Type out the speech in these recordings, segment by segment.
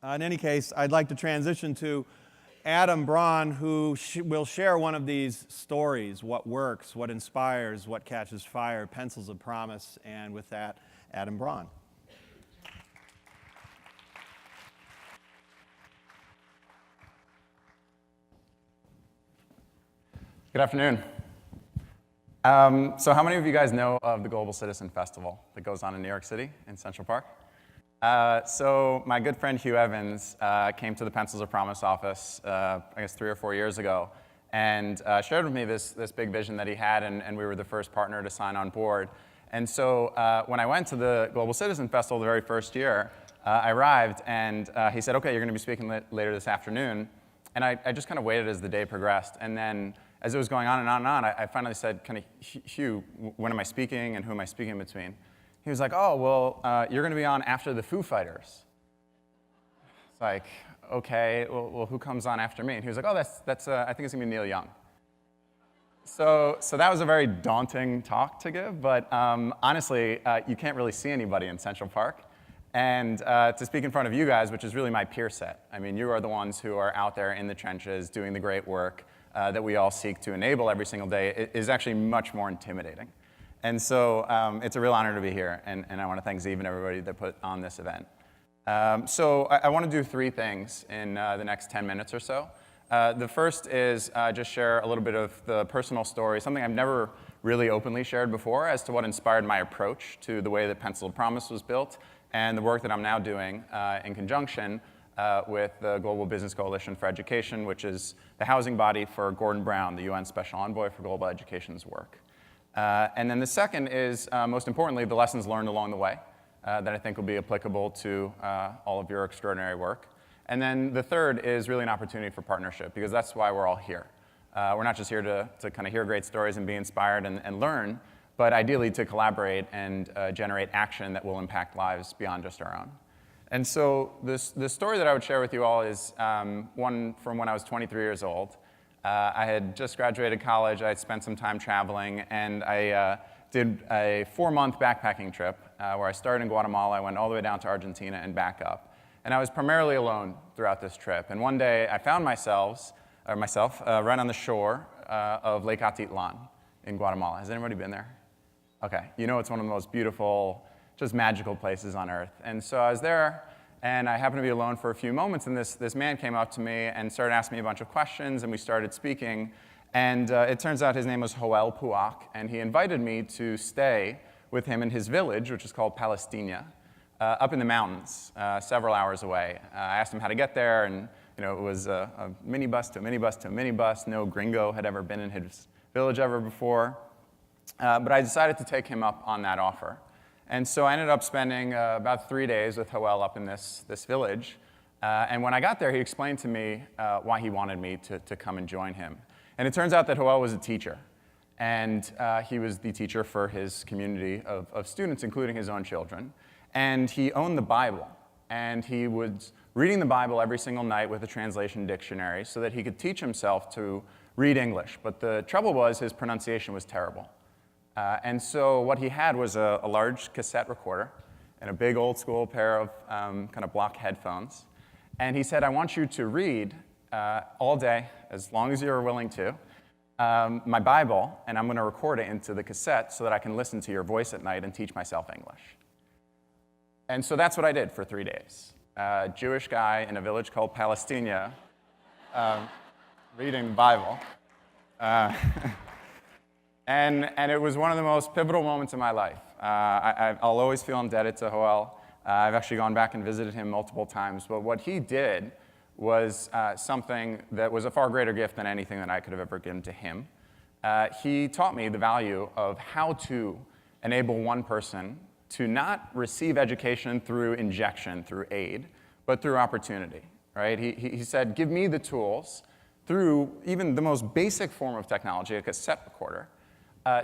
In any case, I'd like to transition to Braun, who will share one of these stories, what works, what inspires, what catches fire, pencils of promise, and with that, Braun. Good afternoon. So how many of you guys know of the Global Citizen Festival that goes on in New York City in Central Park? So my good friend Hugh Evans came to the Pencils of Promise office, I guess 3 or 4 years ago, and shared with me this big vision that he had, and we were the first partner to sign on board. And so when I went to the Global Citizen Festival the very first year, I arrived, and he said, okay, you're going to be speaking later this afternoon. And I just kind of waited as the day progressed, and then as it was going on and on and on, I finally said, kind of, Hugh, when am I speaking and who am I speaking between? He was like, oh, well, you're going to be on after the Foo Fighters. It's like, okay, well, who comes on after me? And he was like, oh, that's I think it's going to be Neil Young. So that was a very daunting talk to give, but honestly, you can't really see anybody in Central Park. And to speak in front of you guys, which is really my peer set. I mean, you are the ones who are out there in the trenches doing the great work that we all seek to enable every single day, is actually much more intimidating. And so it's a real honor to be here, and I want to thank Zeev and everybody that put on this event. So I want to do 3 things in the next 10 minutes or so. The first is just share a little bit of the personal story, something I've never really openly shared before, as to what inspired my approach to the way that Pencil of Promise was built, and the work that I'm now doing in conjunction with the Global Business Coalition for Education, which is the housing body for Gordon Braun, the UN Special Envoy for Global Education's work. And then the second is, most importantly, the lessons learned along the way that I think will be applicable to all of your extraordinary work. And then the third is really an opportunity for partnership, because that's why we're all here. We're not just here to kind of hear great stories and be inspired and learn, but ideally to collaborate and generate action that will impact lives beyond just our own. And so the story that I would share with you all is one from when I was 23 years old. I had just graduated college, I had spent some time traveling, and I did a 4-month backpacking trip where I started in Guatemala, I went all the way down to Argentina and back up. And I was primarily alone throughout this trip. And one day I found myself right on the shore of Lake Atitlan in Guatemala. Has anybody been there? Okay, you know it's one of the most beautiful, just magical places on earth. And so I was there, and I happened to be alone for a few moments, and this man came up to me and started asking me a bunch of questions, and we started speaking. And it turns out his name was Joel Puac, and he invited me to stay with him in his village, which is called Palestina, up in the mountains, several hours away. I asked him how to get there, and it was a minibus to a minibus to a minibus. No gringo had ever been in his village ever before. But I decided to take him up on that offer. And so I ended up spending about 3 days with Joel up in this village. And when I got there, he explained to me why he wanted me to come and join him. And it turns out that Joel was a teacher. And he was the teacher for his community of students, including his own children. And he owned the Bible. And he was reading the Bible every single night with a translation dictionary so that he could teach himself to read English. But the trouble was his pronunciation was terrible. And so what he had was a large cassette recorder and a big old school pair of kind of block headphones. And he said, I want you to read all day, as long as you're willing to, my Bible, and I'm going to record it into the cassette so that I can listen to your voice at night and teach myself English. And so that's what I did for 3 days. Jewish guy in a village called Palestina, reading the Bible. And it was one of the most pivotal moments in my life. I'll always feel indebted to Joel. I've actually gone back and visited him multiple times. But what he did was something that was a far greater gift than anything that I could have ever given to him. He taught me the value of how to enable one person to not receive education through injection, through aid, but through opportunity. Right? He said, give me the tools through even the most basic form of technology, a cassette recorder,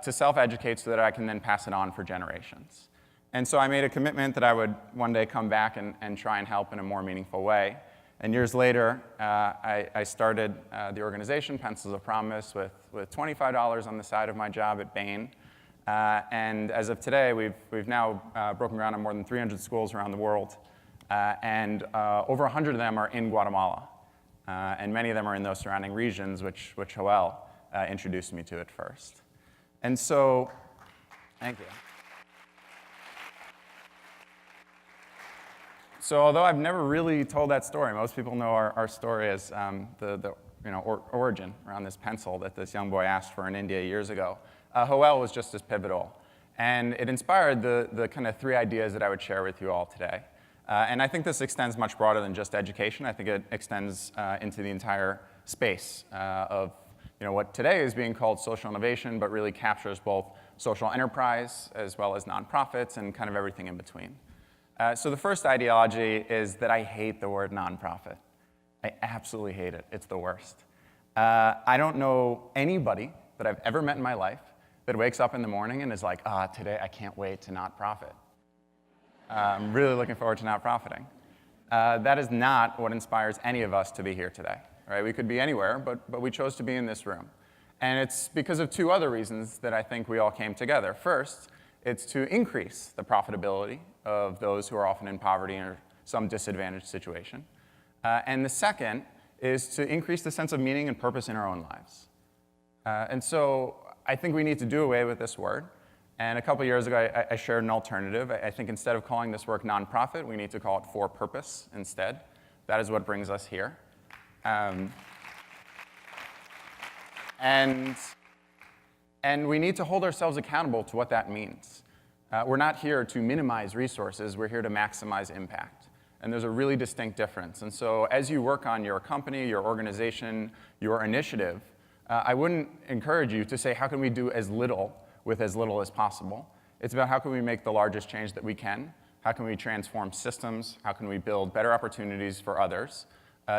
to self-educate so that I can then pass it on for generations. And so I made a commitment that I would one day come back and try and help in a more meaningful way. And years later, I started the organization, Pencils of Promise, with $25 on the side of my job at Bain. And as of today, we've now broken ground on more than 300 schools around the world. and over 100 of them are in Guatemala. And many of them are in those surrounding regions, which Joel introduced me to at first. And so, thank you. So although I've never really told that story, most people know our story as the origin around this pencil that this young boy asked for in India years ago. Joel was just as pivotal. And it inspired the kind of 3 ideas that I would share with you all today. And I think this extends much broader than just education. I think it extends into the entire space of what today is being called social innovation, but really captures both social enterprise as well as nonprofits and kind of everything in between. So the first ideology is that I hate the word nonprofit. I absolutely hate it. It's the worst. I don't know anybody that I've ever met in my life that wakes up in the morning and is like, today I can't wait to not profit. I'm really looking forward to not profiting. That is not what inspires any of us to be here today. Right? We could be anywhere, but we chose to be in this room. And it's because of 2 other reasons that I think we all came together. First, it's to increase the profitability of those who are often in poverty or some disadvantaged situation. And the second is to increase the sense of meaning and purpose in our own lives. And so I think we need to do away with this word. And a couple years ago, I shared an alternative. I think instead of calling this work nonprofit, we need to call it for purpose instead. That is what brings us here. And we need to hold ourselves accountable to what that means. We're not here to minimize resources. We're here to maximize impact. And there's a really distinct difference. And so as you work on your company, your organization, your initiative, I wouldn't encourage you to say, how can we do as little with as little as possible? It's about how can we make the largest change that we can? How can we transform systems? How can we build better opportunities for others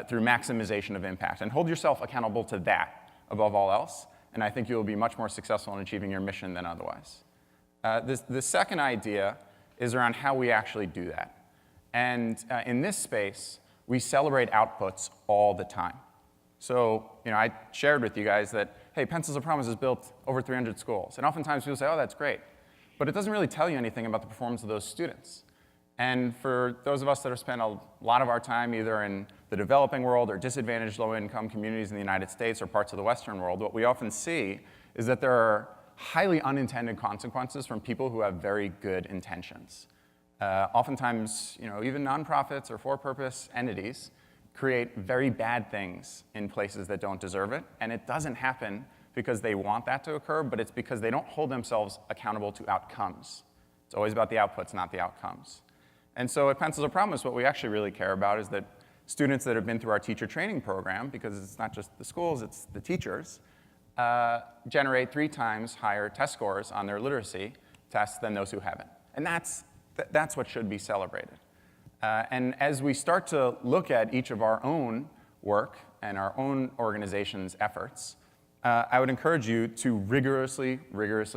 through maximization of impact? And hold yourself accountable to that above all else. And I think you'll be much more successful in achieving your mission than otherwise. The second idea is around how we actually do that. And in this space, we celebrate outputs all the time. So I shared with you guys that, hey, Pencils of Promise has built over 300 schools. And oftentimes people say, oh, that's great. But it doesn't really tell you anything about the performance of those students. And for those of us that have spent a lot of our time either in the developing world or disadvantaged low-income communities in the United States or parts of the Western world, what we often see is that there are highly unintended consequences from people who have very good intentions. Oftentimes, even nonprofits or for-purpose entities create very bad things in places that don't deserve it, and it doesn't happen because they want that to occur, but it's because they don't hold themselves accountable to outcomes. It's always about the outputs, not the outcomes. And so at Pencils of Promise, what we actually really care about is that students that have been through our teacher training program, because it's not just the schools, it's the teachers, generate 3 times higher test scores on their literacy tests than those who haven't. And that's what should be celebrated. And as we start to look at each of our own work and our own organization's efforts, I would encourage you to rigorously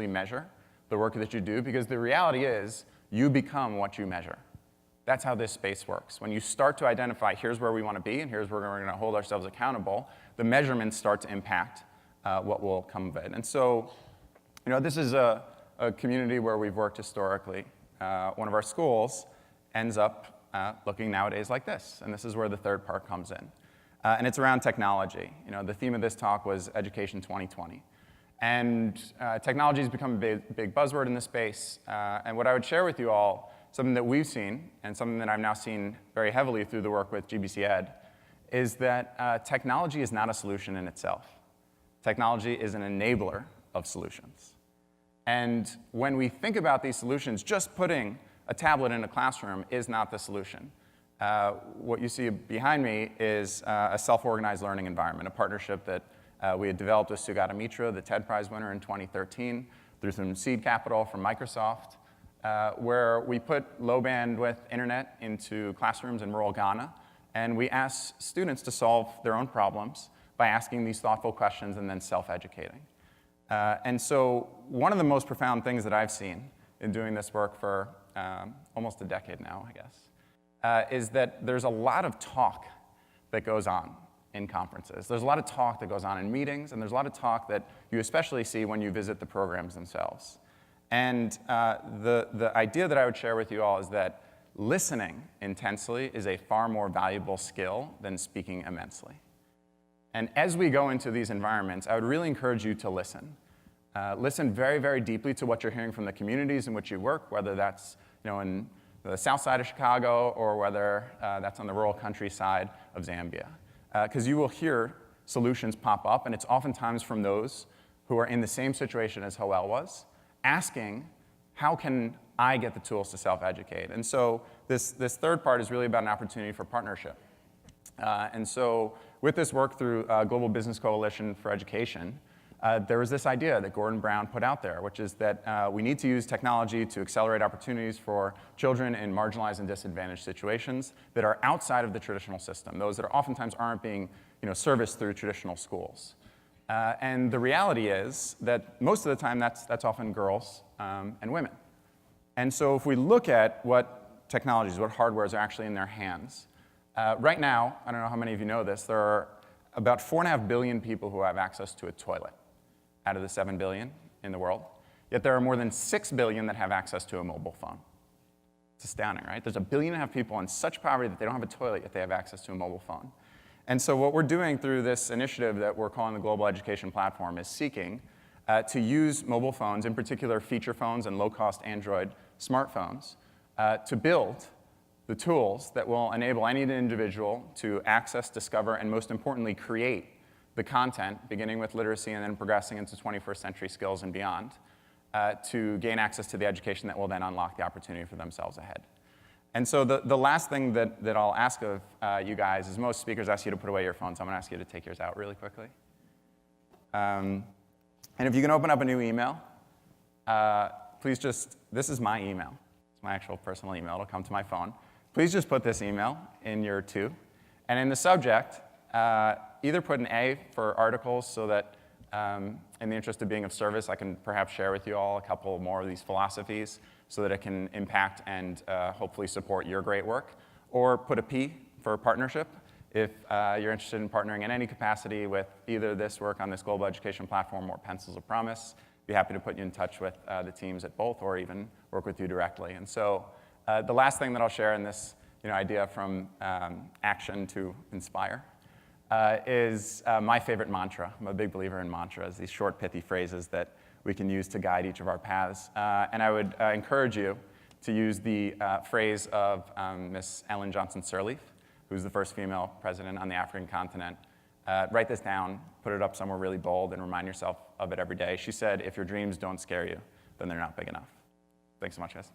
measure the work that you do, because the reality is you become what you measure. That's how this space works. When you start to identify, here's where we want to be and here's where we're going to hold ourselves accountable, the measurements start to impact what will come of it. And so, this is a community where we've worked historically. One of our schools ends up looking nowadays like this, and this is where the third part comes in. And it's around technology. The theme of this talk was Education 2020. And technology has become a big buzzword in this space. And what I would share with you all, something that we've seen, and something that I've now seen very heavily through the work with GBC Ed, is that technology is not a solution in itself. Technology is an enabler of solutions. And when we think about these solutions, just putting a tablet in a classroom is not the solution. What you see behind me is a self-organized learning environment, a partnership that we had developed with Sugata Mitra, the TED Prize winner in 2013, through some seed capital from Microsoft, where we put low bandwidth internet into classrooms in rural Ghana, and we asked students to solve their own problems by asking these thoughtful questions and then self-educating. And so one of the most profound things that I've seen in doing this work for almost a decade now, I guess, is that there's a lot of talk that goes on in conferences. There's a lot of talk that goes on in meetings, and there's a lot of talk that you especially see when you visit the programs themselves. And the idea that I would share with you all is that listening intensely is a far more valuable skill than speaking immensely. And as we go into these environments, I would really encourage you to listen. Listen very, very deeply to what you're hearing from the communities in which you work, whether that's in the south side of Chicago or whether that's on the rural countryside of Zambia. Because you will hear solutions pop up, and it's oftentimes from those who are in the same situation as Hoel was, asking, how can I get the tools to self-educate? And so this third part is really about an opportunity for partnership. And so with this work through Global Business Coalition for Education, there was this idea that Gordon Brown put out there, which is that we need to use technology to accelerate opportunities for children in marginalized and disadvantaged situations that are outside of the traditional system, those that oftentimes aren't being serviced through traditional schools. And the reality is that most of the time that's often girls and women. And so if we look at what technologies, what hardwares are actually in their hands, right now, I don't know how many of you know this, there are about 4.5 billion people who have access to a toilet out of the 7 billion in the world. Yet there are more than 6 billion that have access to a mobile phone. It's astounding, right? There's 1.5 billion people in such poverty that they don't have a toilet, yet they have access to a mobile phone. And so what we're doing through this initiative that we're calling the Global Education Platform is seeking to use mobile phones, in particular feature phones and low-cost Android smartphones, to build the tools that will enable any individual to access, discover, and most importantly, create the content, beginning with literacy and then progressing into 21st century skills and beyond, to gain access to the education that will then unlock the opportunity for themselves ahead. And so the last thing that I'll ask of you guys is most speakers ask you to put away your phones. I'm going to ask you to take yours out really quickly. And if you can open up a new email, please just, this is my email. It's my actual personal email. It'll come to my phone. Please just put this email in your to. And in the subject, either put an A for articles so that in the interest of being of service, I can perhaps share with you all a couple more of these philosophies so that it can impact and hopefully support your great work. Or put a P for partnership if you're interested in partnering in any capacity with either this work on this global education platform or Pencils of Promise. Be happy to put you in touch with the teams at both or even work with you directly. And so the last thing that I'll share in this idea from action to inspire is my favorite mantra. I'm a big believer in mantras, these short, pithy phrases that we can use to guide each of our paths. And I would encourage you to use the phrase of Miss Ellen Johnson Sirleaf, who's the first female president on the African continent. Write this down, put it up somewhere really bold, and remind yourself of it every day. She said, if your dreams don't scare you, then they're not big enough. Thanks so much, guys.